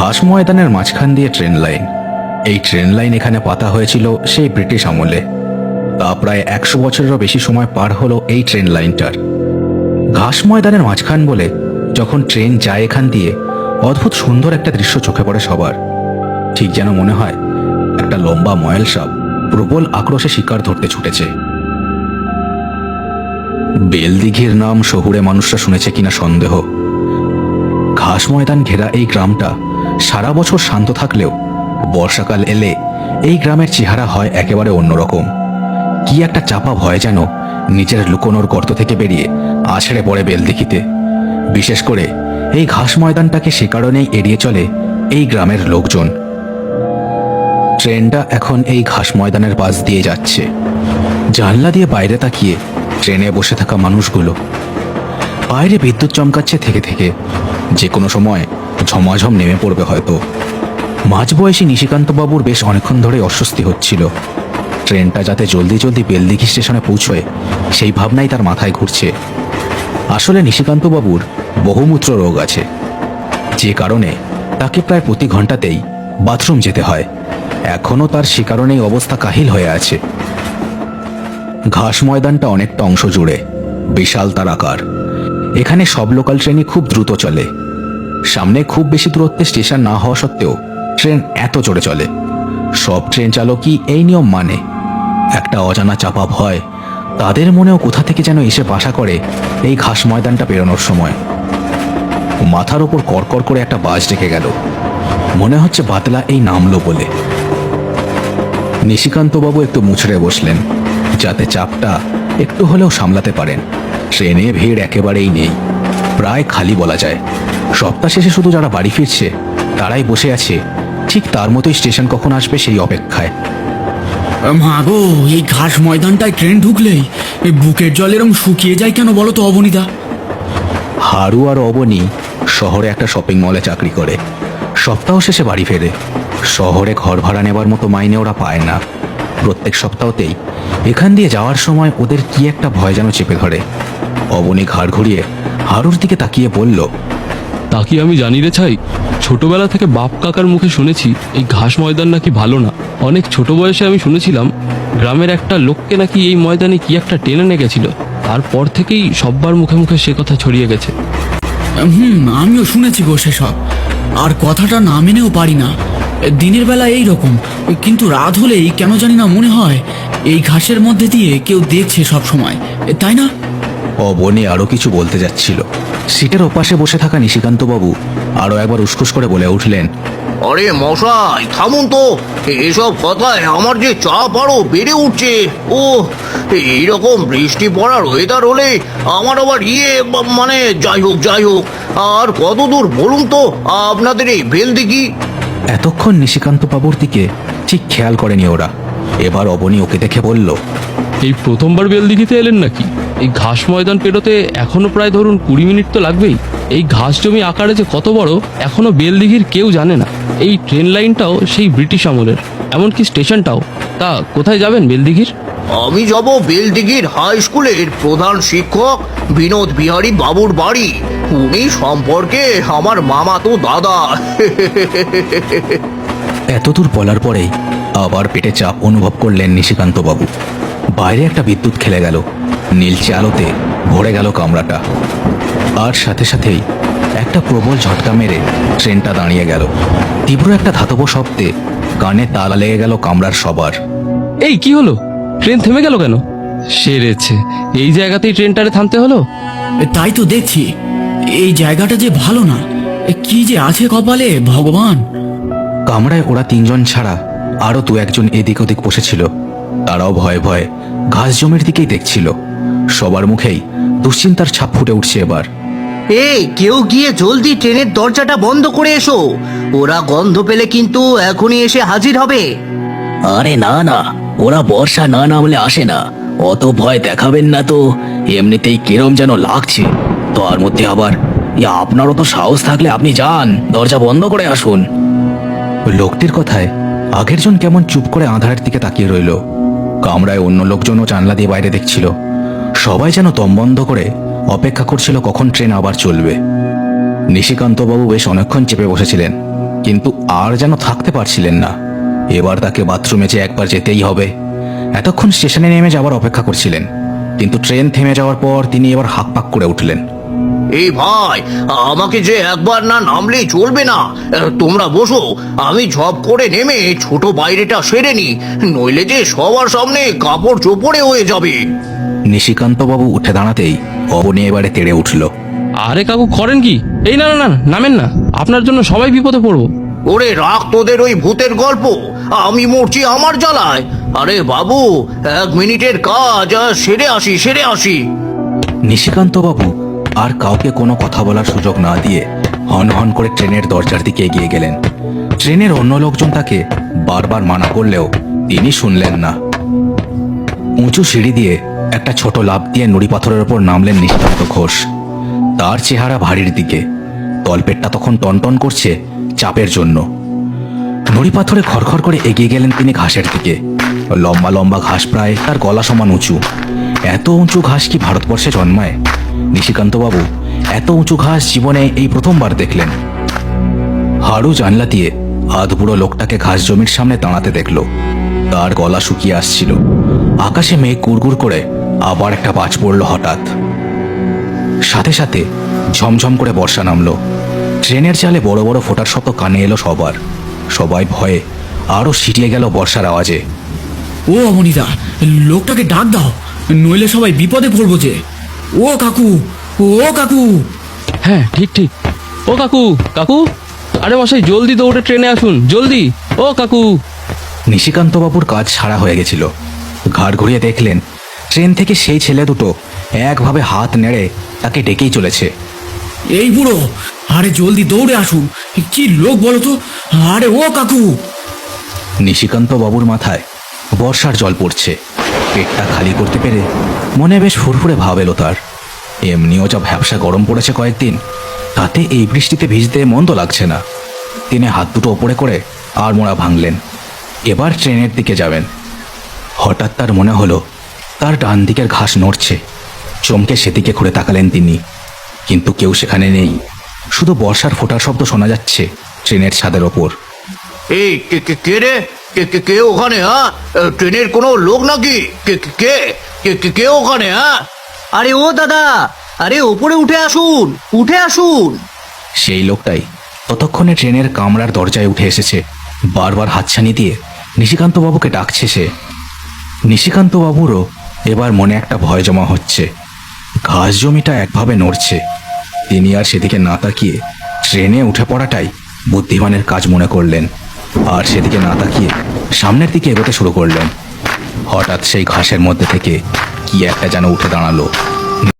ঘাস ময়দানের মাঝখান দিয়ে ট্রেন লাইন। এই ট্রেন লাইন এখানে পাতা হয়েছিল সেই ব্রিটিশ আমলে। তা প্রায় 100 বছরেরও বেশি সময় পার হলো এই ট্রেন লাইনটার। ঘাস ময়দানের মাঝখান বলে যখন ট্রেন যায় এখান দিয়ে অদ্ভুত সুন্দর একটা দৃশ্য চোখে পড়ে সবার। ঠিক যেন মনে হয় একটা লম্বা ময়েল সাপ প্রবল আক্রোশে শিকার ধরতে ছুটেছে। বেলদিঘির নাম শহুরে মানুষরা শুনেছে কিনা সন্দেহ। ঘাস ময়দান ঘেরা এই গ্রামটা সারা বছর শান্ত থাকলেও বর্ষাকাল এলে এই গ্রামের চেহারা হয় একেবারে অন্যরকম। কি একটা চাপা ভয় যেন নিজের লুকোনোর গর্ত থেকে বেরিয়ে আছড়ে পড়ে বেলদিঘিতে। বিশেষ করে এই ঘাস ময়দানটাকে সে কারণেই এড়িয়ে চলে এই গ্রামের লোকজন। ট্রেনটা এখন এই ঘাস ময়দানের পাশ দিয়ে যাচ্ছে। জানলা দিয়ে বাইরে তাকিয়ে ট্রেনে বসে থাকা মানুষগুলো। বাইরে বিদ্যুৎ চমকাচ্ছে থেকে থেকে, যে কোনো সময় ঝমাঝম নেমে পড়বে হয়তো। মাঝবয়সী নিশিকান্তবাবুর বেশ অনেকক্ষণ ধরে অস্বস্তি হচ্ছিল। ট্রেনটা যাতে জলদি জলদি বেলদিঘি স্টেশনে পৌঁছয় সেই ভাবনাই তার মাথায় ঘুরছে। আসলে নিশিকান্তবাবুর বহুমূত্র রোগ আছে, যে কারণে তাকে প্রায় প্রতি ঘন্টাতেই বাথরুম যেতে হয়। এখনও তার সে কারণেই অবস্থা কাহিল হয়ে আছে। ঘাস ময়দানটা অনেকটা অংশ জুড়ে বিশাল তার আকার। এখানে সব লোকাল ট্রেনই খুব দ্রুত চলে। সামনে খুব বেশি দূরত্বে স্টেশন না হওয়া সত্ত্বেও ট্রেন এত জোরে চলে। সব ট্রেন চালকই এই নিয়ম মানে। একটা অজানা চাপা ভয় তাদের মনেও কোথা থেকে যেন এসে বাসা করে এই ঘাস ময়দানটা পেরোনোর সময়। মাথার ওপর কড়কড় করে একটা বাজ ডেকে গেল। মনে হচ্ছে বাতলা এই নামলো বলে। নিশিকান্তবাবু একটু মুচড়ে বসলেন যাতে চাপটা একটু হলেও সামলাতে পারেন। ট্রেনে ভিড় একেবারেই নেই, প্রায় খালি বলা যায়। সপ্তাহ শেষে শুধু যারা বাড়ি ফিরছে তারাই বসে আছে ঠিক তার মতোই স্টেশন কখন আসবে সেই অপেক্ষায়। মা গো, এই ঘাস ময়দানটায় ট্রেন ঢুকলেই এই বুকের জল এরম শুকিয়ে যায় কেন বলো তো অবনীদা? হারু আর অবনী শহরে একটা শপিং মলে চাকরি করে। সপ্তাহ শেষে বাড়ি ফেরে। শহরে ঘর ভাড়া নেবার মতো মাইনে ওরা পায় না। প্রত্যেক সপ্তাহতেই এখান দিয়ে যাওয়ার সময় ওদের কি একটা ভয় যেন চেপে ধরে। অবনী ঘাড় ঘুরিয়ে হারুর দিকে তাকিয়ে বলল, তা কি আমি জানি রে ছাই? ছোটবেলা থেকে বাপ কাকার মুখে শুনেছি এই ঘাস ময়দান নাকি ভালো না। অনেক ছোট বয়সে আমি শুনেছিলাম গ্রামের একটা লোককে নাকি এই ময়দানে কি একটা টেনে নিয়ে গেছিল। তারপর থেকেই সব্বার মুখে মুখে সে কথা ছড়িয়ে গেছে। আমিও শুনেছি গো সেসব। আর কথাটা না মেনেও পারি না। দিনের বেলা এই রকম, কিন্তু রাত হলেই কেন জানি না মনে হয় এই ঘাসের মধ্যে দিয়ে কেউ দেখছে সব সময়, তাই না? অবনী আরো কিছু বলতে যাচ্ছিল। সিটের ওপাশে বসে থাকা নিশিকান্তবাবু আরো একবার উসখুস করে বলে উঠলেন, আরে মশাই থামুন তো, এসব কথায় আমার যে চাপ আরো বেড়ে উঠছে। ও এইরকম বৃষ্টি পড়ার ওয়েদার হলে আমার আবার মানে যাই হোক আর কত দূর বলুন তো আপনাদের এই বেলদিঘি? এতক্ষণ নিশিকান্তবাবুর দিকে ঠিক খেয়াল করেনি ওরা। এবার অবনী ওকে দেখে বলল, এই প্রথমবার বেলদিঘিতে এলেন নাকি? এই ঘাস ময়দান পেরোতে এখনো প্রায় ধরুন 20 মিনিট তো লাগবেই। এই ঘাস জমি আকারে যে কত বড় এখনো বেলদিঘির কেউ জানে না। এই ট্রেন লাইনটাও সেই ব্রিটিশ আমলের, এমনকি স্টেশনটাও। তা কোথায় যাবেন বেলদিঘির? আমি যাব বেলদিঘির হাই স্কুলের প্রধান শিক্ষক বিনোদ বিহারী বাবুর বাড়ি। উনি সম্পর্কে আমার মামাতো দাদা। এতদূর বলার পরেই আবার পেটে চাপ অনুভব করলেন নিশিকান্তবাবু। বাইরে একটা বিদ্যুৎ খেলে গেল। নীলচে আলোতে ভরে গেল কামরাটা। আর সাথে সাথেই একটা প্রবল ঝটকা মেরে ট্রেনটা দাঁড়িয়ে গেল। তীব্র একটা ধাতব শব্দে কানে তালা লেগে গেল কামরার সবার। এই কি হলো? ট্রেন থেমে গেল কেন? সেরেছে, এই জায়গাতেই ট্রেনটারে থামতে হলো। তাই তো দেখছি। এই জায়গাটা যে ভালো না, কি যে আছে কপালে ভগবান। কামরায় ওরা তিনজন ছাড়া আরো দু একজন এদিক ওদিক বসেছিল। তারাও ভয়ে ভয়ে ঘাস জমির দিকেই দেখছিল। সবার মুখেই দুশ্চিন্তার ছাপ ফুটে উঠছে এবার। এই কেউ গিয়ে জলদি ট্রেনের দরজাটা বন্ধ করে এসো, ওরা গন্ধ পেলে কিন্তু এখনই এসে হাজির হবে। আরে না না, ওরা বর্ষা না নামলে আসে না। অত ভয় দেখাবেন না তো, এমনিতেই কিরম যেন লাগছে। তার মধ্যে আবার আপনারও তো সাহস থাকলে আপনি যান, দরজা বন্ধ করে আসুন। লোকটির কথায় আগের জন কেমন চুপ করে আঁধারের দিকে তাকিয়ে রইল। কামরায় অন্য লোকজনও জানলা দিয়ে বাইরে দেখছিল। সবাই যেন দম বন্ধ করে অপেক্ষা করছিল কখন ট্রেন আবার চলবে। নিশিকান্তবাবু বেশ অনেকক্ষণ চেপে বসেছিলেন। কিন্তু আর যেন থাকতে পারছিলেন না। এবার তাকে বাথরুমে যে একবার যেতেই হবে। এতক্ষণ স্টেশনে নেমে যাওয়ার অপেক্ষা করছিলেন, কিন্তু ট্রেন থেমে যাওয়ার পর তিনি এবার হাঁকপাক করে উঠলেন। এই ভাই, আমাকে যে একবার না নামলেই চলবে না। তোমরা বসো, আমি ঝপ করে নেমে ছোট বাইরেটা সেরে নি, নইলে যে সবার সামনে কাপড় চোপড়ে হয়ে যাবে। নিশিকান্তবাবু উঠে দাঁড়াতেই অবনী এবারে তেড়ে উঠল। আরে কাকু করেন কি? এই না না না, নামেন না, আপনার জন্য সবাই বিপদে পড়বো। ওরে রাখ তোদের ওই ভূতের গল্প, আমি মরছি আমার জ্বালায়। আরে বাবু, 1 মিনিটের কাজ, সেরে আসি। নিশিকান্তবাবু আর কাউকে কোনো কথা বলার সুযোগ না দিয়ে হন হন করে ট্রেনের দরজার দিকে এগিয়ে গেলেন। ট্রেনের অন্য লোকজন তাকে বারবার মানা করলেও তিনি শুনলেন না। উঁচু সিঁড়ি দিয়ে একটা ছোট লাফ দিয়ে নুড়ি পাথরের ওপর নামলেন নিশিকান্ত ঘোষ। তার চেহারা ভারীর দিকে, তলপেটটা তখন টনটন করছে চাপের জন্য। নুড়ি পাথরে খড়খড় করে এগিয়ে গেলেন তিনি ঘাসের দিকে। লম্বা লম্বা ঘাস প্রায় তার গলা সমান উঁচু। এত উঁচু ঘাস কি ভারতবর্ষে জন্মায়? নিশিকান্তবাবু এত উঁচু ঘাস জীবনে এই প্রথমবার দেখলেন। হাড়ু জানলা দিয়ে আধবুড়ো লোকটাকে ঘাস জমির সামনে দাঁড়াতে দেখল। তার গলা শুকিয়ে আসছিল। আকাশে মেঘ গুড়গুড় করে আবার একটা বাজ পড়ল হঠাৎ। সাথে সাথে ঝমঝম করে বর্ষা নামলো। ট্রেনের চালে বড় বড় ফোঁটার শব্দ কানে এলো সবার। সবাই ভয়ে আরো সিটিয়ে গেল বর্ষার আওয়াজে। ও অমনিদা, লোকটাকে ডাক দাও, নইলে সবাই বিপদে পড়বো যে। ও কাকু, ও কাকু। হ্যাঁ ঠিক ঠিক। ও কাকু, কাকু, আরে মশাই জলদি দৌড়ে ট্রেনে আসুন, জলদি। ও কাকু। নিশিকান্তবাবুর কাজ সারা হয়ে গেছিল। ঘাড় ঘুরিয়ে দেখলেন ট্রেন থেকে সেই ছেলে দুটো একভাবে হাত নেড়ে তাকে ডেকেই চলেছে। এই বুড়ো, আরে জলদি দৌড়ে আসুন। কি লোক বলো তো? আরে ও কাকু। নিশিকান্তবাবুর মাথায় বর্ষার জল পড়ছে। পেটটা খালি করতে পেরে মনে বেশ ফুরফুরে ভাব এলো তার। এমনিও যা ভ্যাবসা গরম পড়েছে কয়েকদিন, তাতে এই বৃষ্টিতে ভিজতে মন্দ লাগছে না। তিনি হাত দুটো ওপরে করে আর মোড়া ভাঙলেন। এবার ট্রেনের দিকে যাবেন। হঠাৎ তার মনে হলো তার ডান দিকের ঘাস নড়ছে। চমকে সেদিকে ঘুরে তাকালেন তিনি, কিন্তু কেউ সেখানে নেই। শুধু বর্ষার ফোঁটার শব্দ শোনা যাচ্ছে ট্রেনের ছাদের ওপর। এই কে রে? কে ওখানে? হ্যাঁ, ট্রেনের কোনো লোক নাকি? কে ওখানে? হ্যাঁ, আরে ও দাদা, আরে ওপরে উঠে আসুন, উঠে আসুন। সেই লোকটাই ততক্ষণে ট্রেনের কামরার দরজায় উঠে এসেছে। বারবার হাতছানি দিয়ে নিশিকান্তবাবুকে ডাকছে সে। নিশিকান্তবাবুরও এবার মনে একটা ভয় জমা হচ্ছে। ঘাস জমিটা একভাবে নড়ছে। তিনি আর সেদিকে না তাকিয়ে ট্রেনে উঠে পড়াটাই বুদ্ধিমানের কাজ মনে করলেন, আর সেদিকে না তাকিয়ে সামনের দিকে এগোতে শুরু করলেন। হঠাৎ সেই ঘাসের মধ্যে থেকে কি একটা যেন উঠে দাঁড়ালো।